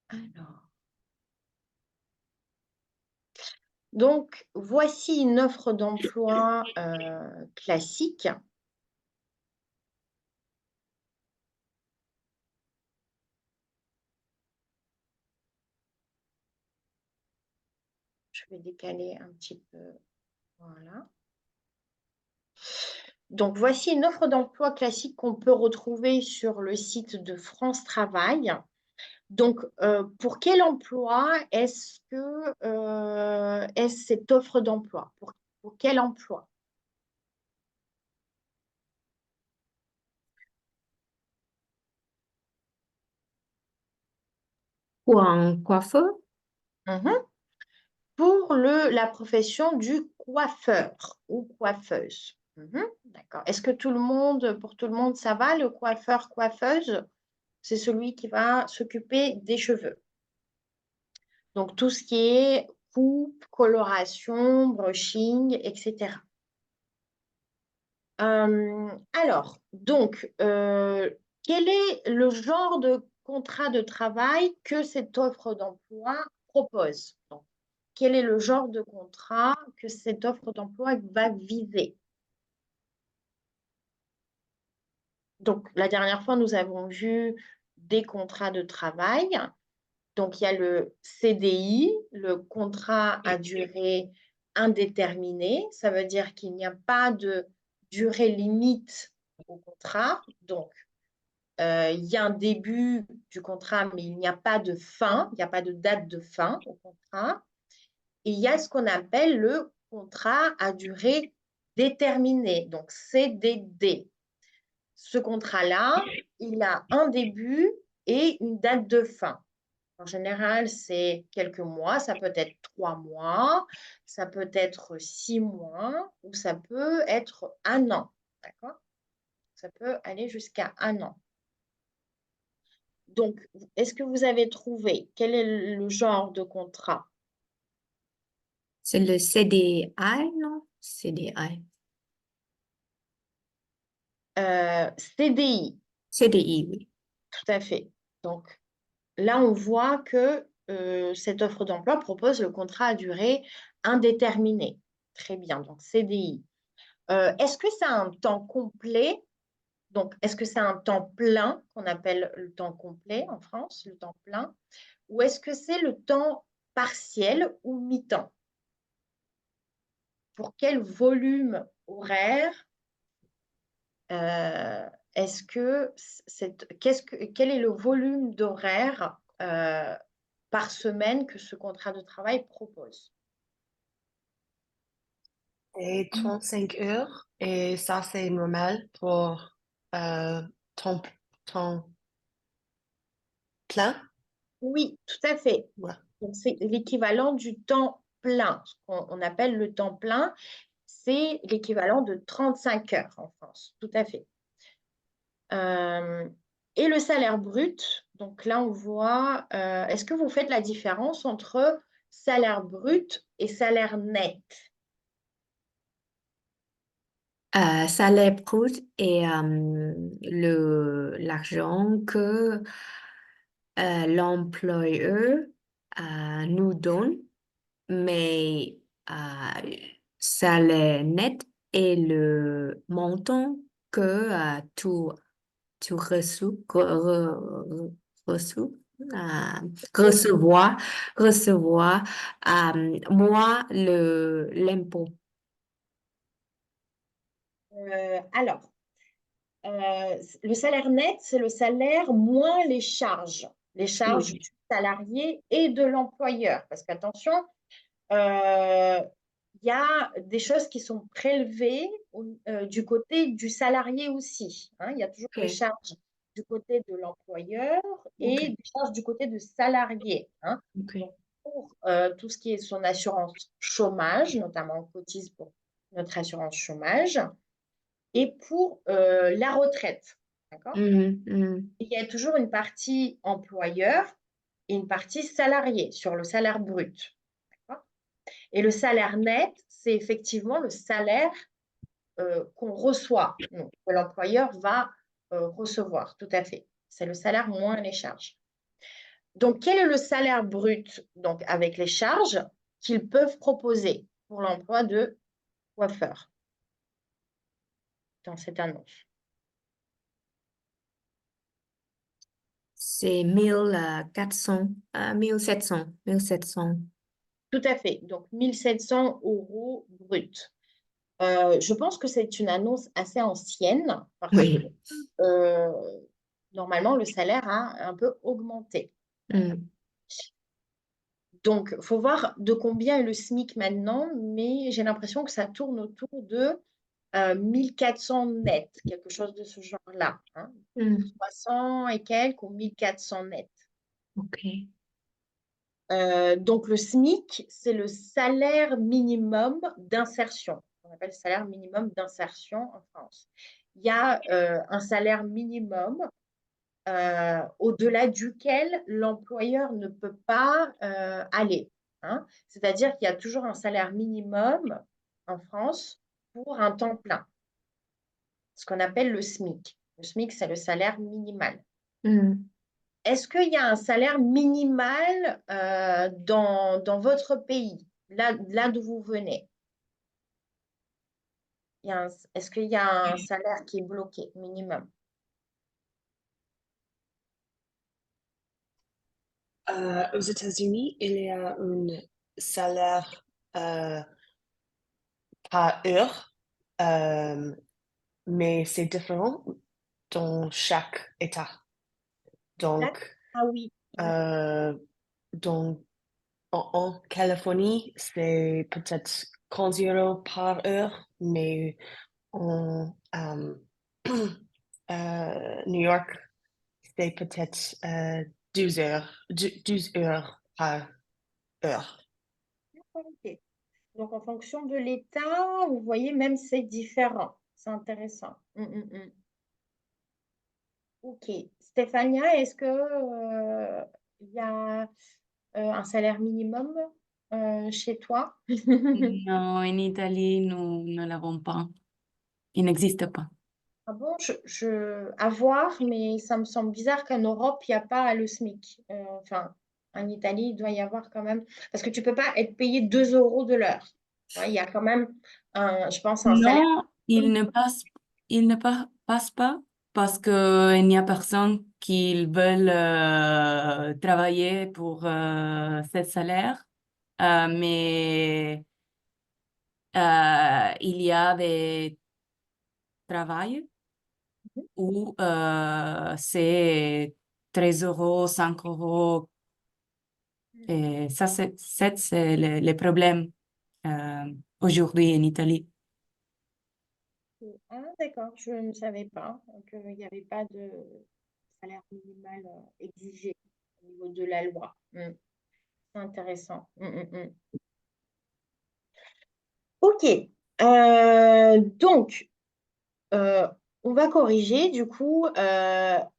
Alors, donc, voici une offre d'emploi classique. Je vais décaler un petit peu. Voilà. Donc, voici une offre d'emploi classique qu'on peut retrouver sur le site de France Travail. Donc, pour quel emploi est-ce cette offre d'emploi? Pour quel emploi? Ou un coiffeur? Mhm. Pour la profession du coiffeur ou coiffeuse. Mhm. D'accord. Est-ce que pour tout le monde, ça va, le coiffeur, coiffeuse? C'est celui qui va s'occuper des cheveux. Donc, tout ce qui est coupe, coloration, brushing, etc. Quel est le genre de contrat de travail que cette offre d'emploi propose? Donc, quel est le genre de contrat que cette offre d'emploi va viser? Donc, la dernière fois, nous avons vu des contrats de travail. Donc, il y a le CDI, le contrat à durée indéterminée. Ça veut dire qu'il n'y a pas de durée limite au contrat. Donc, il y a un début du contrat, mais il n'y a pas de fin, il n'y a pas de date de fin au contrat. Et il y a ce qu'on appelle le contrat à durée déterminée, donc CDD. Ce contrat-là, il a un début et une date de fin. En général, c'est quelques mois, ça peut être 3 mois, ça peut être 6 mois ou ça peut être un an. D'accord? Ça peut aller jusqu'à un an. Donc, est-ce que vous avez trouvé quel est le genre de contrat? C'est le CDI, non? CDI. CDI, CDI, oui. tout à fait. Donc, là, on voit que cette offre d'emploi propose le contrat à durée indéterminée. Très bien, donc CDI. Est-ce que c'est un temps complet? Donc, est-ce que c'est un temps plein qu'on appelle le temps complet en France, le temps plein? Ou est-ce que c'est le temps partiel ou mi-temps? Pour quel volume horaire est-ce que quel est le volume d'horaire par semaine que ce contrat de travail propose? Et 35 heures, et ça, c'est normal pour euh, temps, temps plein. Oui, tout à fait. Ouais. Donc, c'est l'équivalent du temps plein. Ce qu'on appelle le temps plein, c'est l'équivalent de 35 heures en France. Tout à fait. Euh, et le salaire brut, donc là, on voit, est-ce que vous faites la différence entre salaire brut et salaire net? Salaire brut et l'argent que l'employeur nous donne, mais salaire net est le montant que tu reçois, euh, recevoir, recevoir, moi, l'impôt. Alors, le salaire net, c'est le salaire moins les charges Oui. du salarié et de l'employeur. Parce qu'attention, euh, il y a des choses qui sont prélevées du côté du salarié aussi, hein. Il y a toujours des Ok, charges du côté de l'employeur ok, et des charges du côté du salarié, hein. ok. Donc, pour tout ce qui est son assurance chômage, notamment on cotise pour notre assurance chômage, et pour la retraite. D'accord? Mhm, mhm. Il y a toujours une partie employeur et une partie salarié sur le salaire brut. D'accord? Et le salaire net, c'est effectivement le salaire qu'on reçoit, donc, que l'employeur va recevoir, tout à fait. C'est le salaire moins les charges. Donc, quel est le salaire brut, donc avec les charges, qu'ils peuvent proposer pour l'emploi de coiffeur dans cette annonce? C'est 1400, 1700, 1700. Tout à fait. Donc, 1700 euros brut. Je pense que c'est une annonce assez ancienne parce que Oui. euh, normalement, le salaire a un peu augmenté. Mm. Donc, il faut voir de combien est le SMIC maintenant, mais j'ai l'impression que ça tourne autour de 1400 net, quelque chose de ce genre-là. Hein. Mm. 300 et quelques ou 1400 net. OK. Donc, le SMIC, c'est le salaire minimum d'insertion. On appelle le salaire minimum d'insertion en France. Il y a un salaire minimum au-delà duquel l'employeur ne peut pas aller. Hein. C'est-à-dire qu'il y a toujours un salaire minimum en France pour un temps plein, ce qu'on appelle le SMIC. Le SMIC, c'est le salaire minimal. Mm. Est-ce qu'il y a un salaire minimal dans votre pays, là d'où vous venez? Est-ce qu'il y a un salaire qui est bloqué, minimum? Aux États-Unis, il y a un salaire par heure, euh, mais c'est différent dans chaque État. D'accord. Donc, Ah oui. euh, dans- en Californie, c'est peut-être 15 euros par heure, mais en New York, c'est peut-être 12 heures, 12 heures par heure. Ok. Donc, en fonction de l'État, vous voyez, même c'est différent. C'est intéressant. Ok. Stéphania, est-ce que il y a un salaire minimum chez toi? Non, en Italie, nous ne l'avons pas. Il n'existe pas. Ah bon, à voir, mais ça me semble bizarre qu'en Europe, il n'y a pas le SMIC. Enfin, en Italie, il doit y avoir quand même. Parce que tu ne peux pas être payé 2 euros de l'heure. Ouais, il y a quand même, je pense, un salaire. Non, il ne passe pas parce qu'il n'y a personne qui veut travailler pour ce salaire. Mais il y a des travails où c'est 13 euros, 5 euros. Et ça, c'est le problème aujourd'hui en Italie. Ah, d'accord, je ne savais pas qu'il n'y avait pas de salaire minimal exigé au niveau de la loi. C'est intéressant. Ok. Donc, euh, on va corriger du coup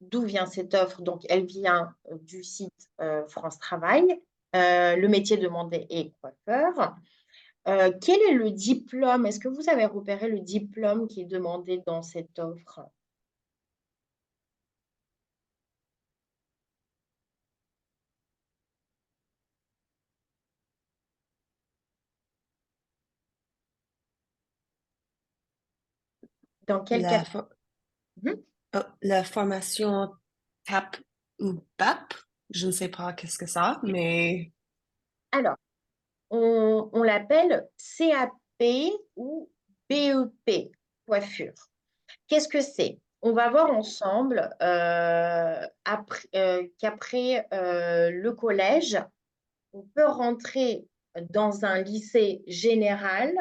d'où vient cette offre. Donc, elle vient du site France Travail. Le métier demandé est coiffeur. Quel est le diplôme? Est-ce que vous avez repéré le diplôme qui est demandé dans cette offre? Dans quel La, cas? fo- Mhm. la formation TAP ou BAP, je ne sais pas qu'est-ce que ça, mais Alors, on l'appelle CAP ou BEP, coiffure. Qu'est-ce que c'est? On va voir ensemble qu'après le collège, on peut rentrer dans un lycée général,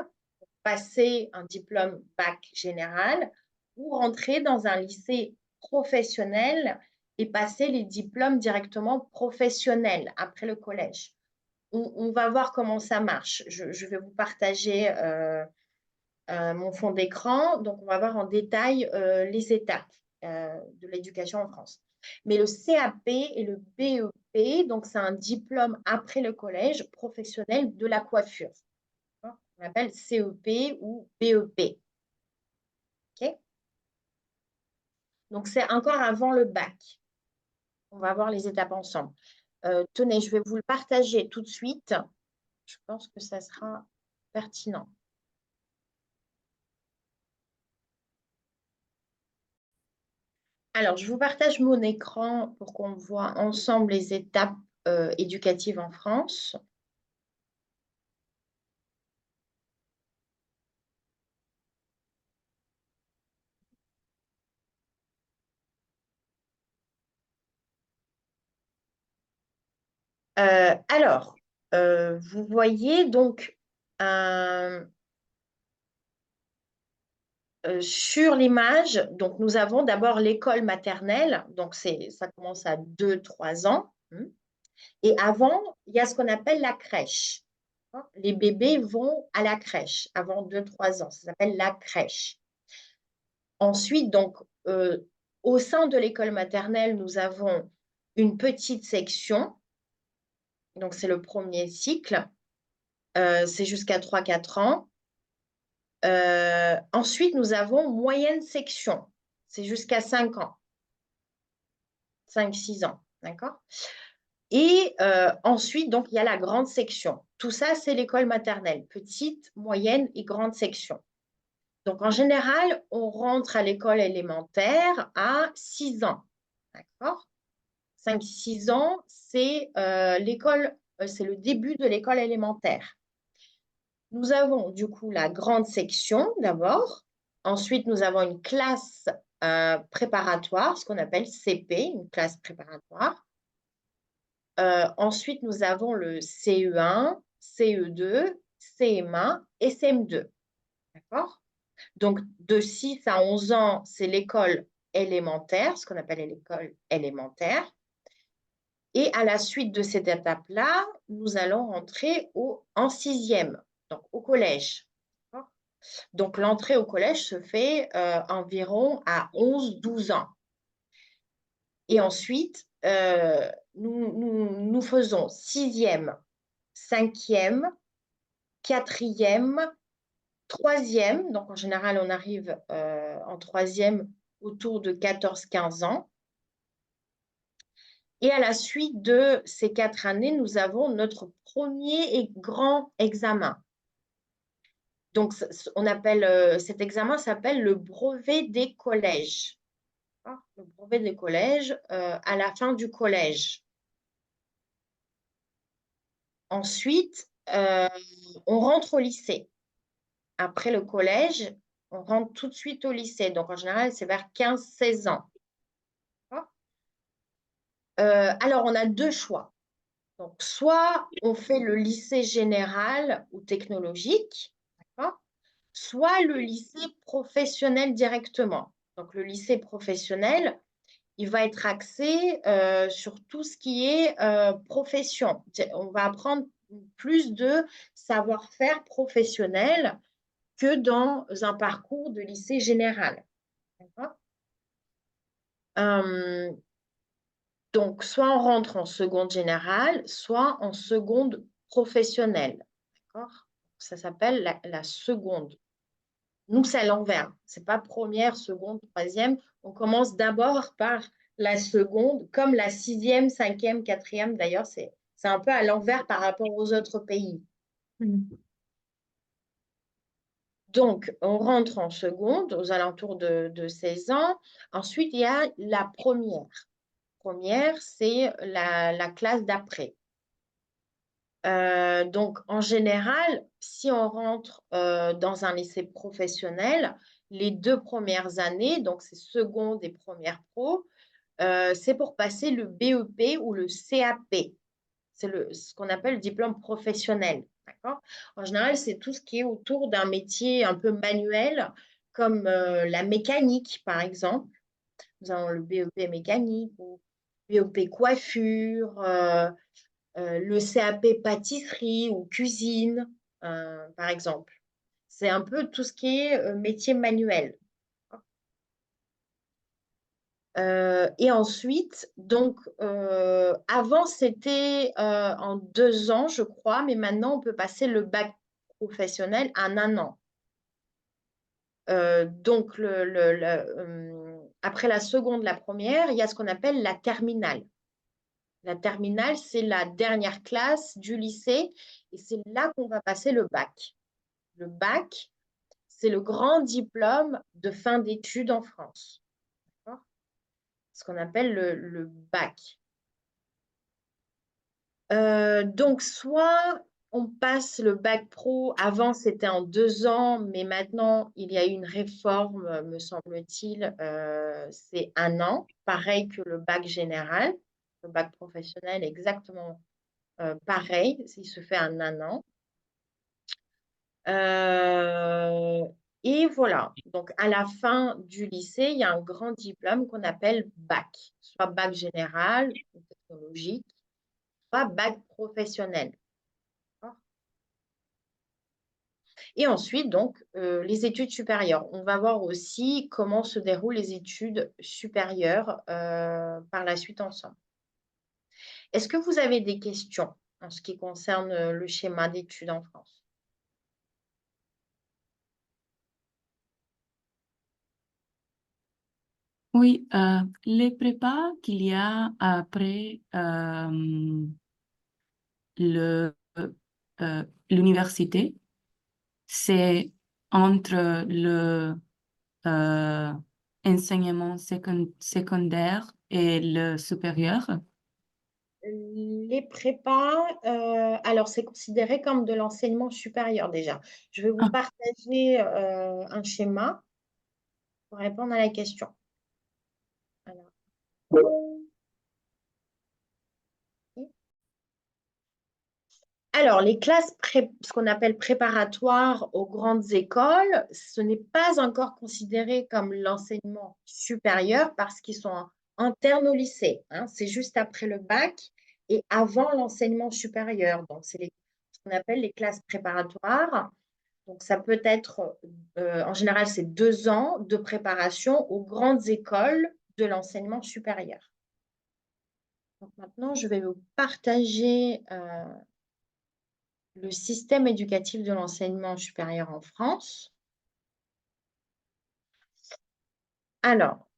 passer un diplôme bac général, ou rentrer dans un lycée professionnel et passer les diplômes directement professionnels après le collège. On va voir comment ça marche. Je vais vous partager mon fond d'écran. Donc, on va voir en détail les étapes de l'éducation en France. Mais le CAP et le BEP, donc c'est un diplôme après le collège professionnel de la coiffure. On appelle CEP ou BEP. Okay, donc, c'est encore avant le bac. On va voir les étapes ensemble. Tenez, je vais vous le partager tout de suite. Je pense que ça sera pertinent. Alors, je vous partage mon écran pour qu'on voit ensemble les étapes éducatives en France. Alors, vous voyez donc sur l'image, donc nous avons d'abord l'école maternelle, donc ça commence à 2-3 ans. Et avant, il y a ce qu'on appelle la crèche. Les bébés vont à la crèche avant 2-3 ans. Ça s'appelle la crèche. Ensuite, donc, au sein de l'école maternelle, nous avons une petite section. Donc, c'est le premier cycle. C'est jusqu'à 3-4 ans. Ensuite, nous avons moyenne section. C'est jusqu'à 5 ans. 5-6 ans. D'accord? Et ensuite, donc, il y a la grande section. Tout ça, c'est l'école maternelle. Petite, moyenne et grande section. Donc, en général, on rentre à l'école élémentaire à 6 ans. D'accord? 5-6 ans, c'est c'est le début de l'école élémentaire. Nous avons du coup la grande section d'abord. Ensuite, nous avons une classe préparatoire, ce qu'on appelle CP, une classe préparatoire. Ensuite, nous avons le CE1, CE2, CM1 et CM2. D'accord? Donc, de 6 à 11 ans, c'est l'école élémentaire, ce qu'on appelle l'école élémentaire. Et à la suite de cette étape-là, nous allons rentrer en 6e, donc au collège. Donc, l'entrée au collège se fait environ à 11-12 ans. Et ensuite, nous faisons 6e, 5e, 4e, 3e. Donc, en général, on arrive en 3e autour de 14-15 ans. Et à la suite de ces 4 années, nous avons notre premier et grand examen. Donc, cet examen s'appelle le brevet des collèges. Le brevet des collèges à la fin du collège. Ensuite, on rentre au lycée. Après le collège, on rentre tout de suite au lycée. Donc, en général, c'est vers 15-16 ans. Alors, on a 2 choix. Donc, soit on fait le lycée général ou technologique, soit le lycée professionnel directement. Donc, le lycée professionnel, il va être axé sur tout ce qui est profession. On va apprendre plus de savoir-faire professionnel que dans un parcours de lycée général. Donc, soit on rentre en seconde générale, soit en seconde professionnelle. Ça s'appelle la seconde. Nous, c'est à l'envers. Ce n'est pas première, seconde, troisième. On commence d'abord par la seconde, comme la 6e, 5e, 4e. D'ailleurs, c'est un peu à l'envers par rapport aux autres pays. Donc, on rentre en seconde aux alentours de 16 ans. Ensuite, il y a la première. Première, c'est la classe d'après. Donc, en général, si on rentre dans un lycée professionnel, les 2 premières années, donc c'est seconde et première pro, c'est pour passer le BEP ou le CAP. C'est ce qu'on appelle le diplôme professionnel. En général, c'est tout ce qui est autour d'un métier un peu manuel, comme la mécanique, par exemple. Nous avons le BEP mécanique ou BEP coiffure, le CAP pâtisserie ou cuisine, par exemple. C'est un peu tout ce qui est métier manuel. Et ensuite, donc, avant, c'était en 2 ans, je crois, mais maintenant, on peut passer le bac professionnel en 1 an. Donc, après la seconde, la première, il y a ce qu'on appelle la terminale. La terminale, c'est la dernière classe du lycée et c'est là qu'on va passer le bac. Le bac, c'est le grand diplôme de fin d'études en France. Ce qu'on appelle le bac. Donc, soit on passe le bac pro, avant c'était en 2 ans, mais maintenant il y a eu une réforme, me semble-t-il, c'est 1 an, pareil que le bac général, le bac professionnel exactement pareil, il se fait en 1 an. Et voilà, donc à la fin du lycée, il y a un grand diplôme qu'on appelle bac, soit bac général ou technologique, soit bac professionnel. Et ensuite, donc, les études supérieures. On va voir aussi comment se déroulent les études supérieures par la suite ensemble. Est-ce que vous avez des questions en ce qui concerne le schéma d'études en France? Oui, les prépas qu'il y a après l'université, c'est entre le euh, enseignement secondaire et le supérieur. Les prépas, alors c'est considéré comme de l'enseignement supérieur déjà. Je vais vous Ah, partager un schéma pour répondre à la question. Alors, Alors, les classes, ce qu'on appelle préparatoires aux grandes écoles, ce n'est pas encore considéré comme l'enseignement supérieur parce qu'ils sont internes au lycée, hein. C'est juste après le bac et avant l'enseignement supérieur. Donc, c'est ce qu'on appelle les classes préparatoires. Donc, ça peut être, en général, c'est 2 ans de préparation aux grandes écoles de l'enseignement supérieur. Donc, maintenant, je vais vous partager le système éducatif de l'enseignement supérieur en France. Alors,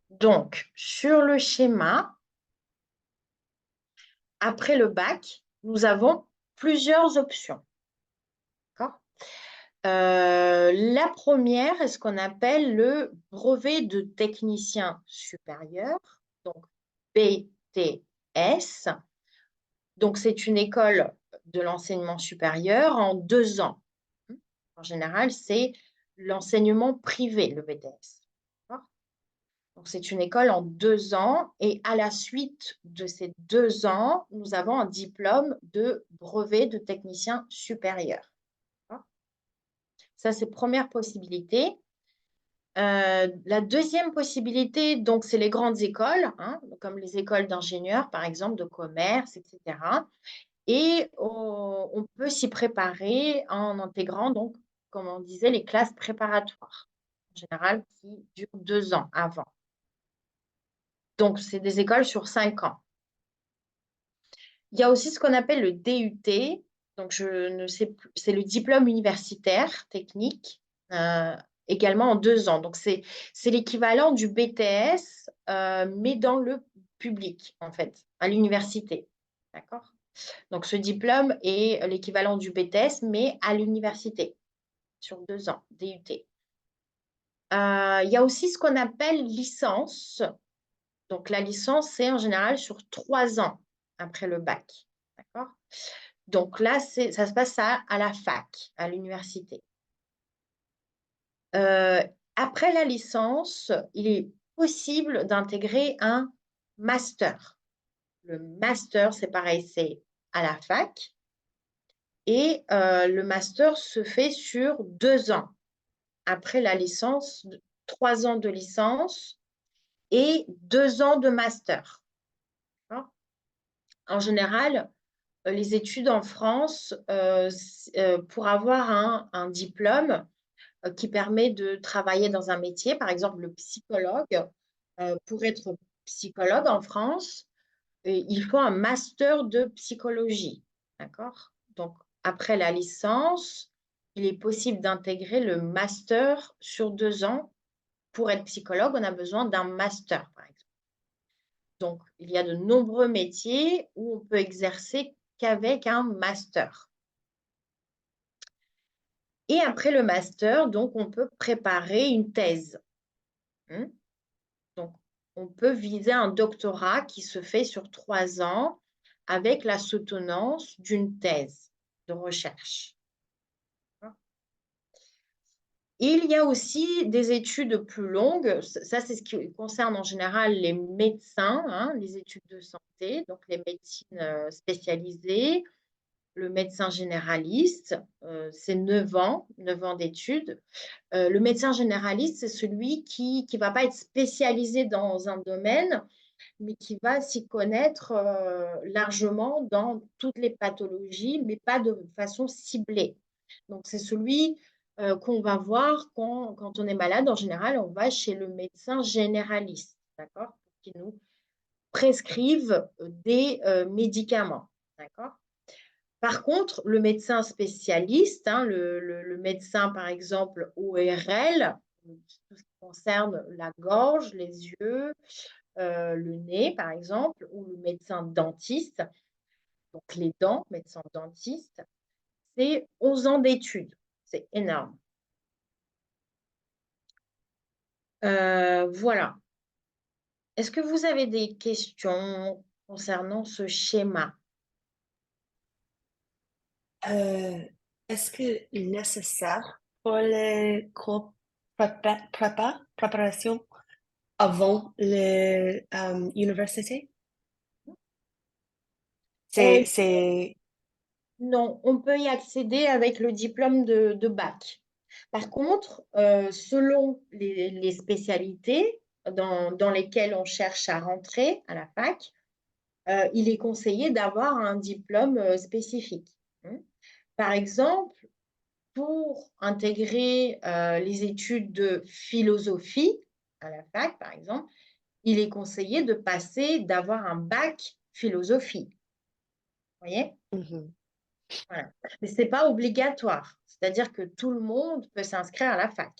donc, sur le schéma, après le bac, nous avons plusieurs options. La première est ce qu'on appelle le brevet de technicien supérieur, donc BTS. Donc, c'est une école de l'enseignement supérieur en 2 ans. En général, c'est l'enseignement privé, le BTS. Donc, c'est une école en 2 ans et à la suite de ces 2 ans, nous avons un diplôme de brevet de technicien supérieur. Ça, c'est première possibilité. La deuxième possibilité, donc, c'est les grandes écoles, hein, comme les écoles d'ingénieurs, par exemple, de commerce, etc. Et on peut s'y préparer en intégrant, donc, comme on disait, les classes préparatoires, en général, qui durent 2 ans avant. Donc, c'est des écoles sur 5 ans. Il y a aussi ce qu'on appelle le DUT, donc je ne sais plus, c'est le diplôme universitaire technique, également en 2 ans. Donc, c'est l'équivalent du BTS, mais dans le public, en fait, à l'université. D'accord? Donc, ce diplôme est l'équivalent du BTS, mais à l'université, sur 2 ans, DUT. Il y a aussi ce qu'on appelle licence. Donc, la licence, c'est en général sur 3 ans après le bac. D'accord? Donc là, ça se passe à la fac, à l'université. Après la licence, il est possible d'intégrer un master. Le master, c'est pareil, c'est à la fac. Et le master se fait sur 2 ans. Après la licence, 3 ans de licence et 2 ans de master. En général, les études en France, pour avoir un diplôme qui permet de travailler dans un métier, par exemple le psychologue, pour être psychologue en France, il faut un master de psychologie. D'accord? Donc, après la licence, il est possible d'intégrer le master sur 2 ans pour être psychologue, on a besoin d'un master, par exemple. Donc, il y a de nombreux métiers où on peut exercer qu'avec un master. Et après le master, donc, on peut préparer une thèse. Donc, on peut viser un doctorat qui se fait sur 3 ans avec la soutenance d'une thèse de recherche. Il y a aussi des études plus longues. Ça, c'est ce qui concerne en général les médecins, hein, les études de santé, donc les médecines spécialisées. Le médecin généraliste, c'est 9 ans d'études. Le médecin généraliste, c'est celui qui ne va pas être spécialisé dans un domaine, mais qui va s'y connaître largement dans toutes les pathologies, mais pas de façon ciblée. Donc, c'est celui qu'on va voir quand on est malade. En général, on va chez le médecin généraliste, d'accord, qui nous prescrivent des médicaments, d'accord. Par contre, le médecin spécialiste, hein, le médecin, par exemple, ORL, tout ce qui concerne la gorge, les yeux, le nez, par exemple, ou le médecin dentiste, donc les dents, médecin dentiste, c'est 11 ans d'études. C'est énorme. Voilà. Est-ce que vous avez des questions concernant ce schéma? Est-ce que nécessaire pour les cours préparation avant l'université? Euh, C'est non, on peut y accéder avec le diplôme de bac. Par contre, selon les spécialités dans lesquelles on cherche à rentrer à la fac, il est conseillé d'avoir un diplôme spécifique. Par exemple, pour intégrer les études de philosophie à la fac, par exemple, il est conseillé d'avoir un bac philosophie. Vous voyez? Mhm. Voilà. Mais ce n'est pas obligatoire. C'est-à-dire que tout le monde peut s'inscrire à la fac.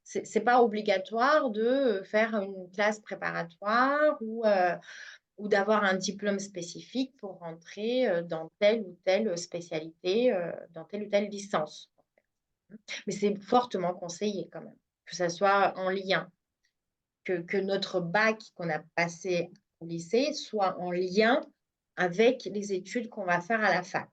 Ce n'est pas obligatoire de faire une classe préparatoire ou d'avoir un diplôme spécifique pour rentrer dans telle ou telle spécialité, dans telle ou telle licence. Mais c'est fortement conseillé quand même, que ça soit en lien, que notre bac qu'on a passé au lycée soit en lien avec les études qu'on va faire à la fac.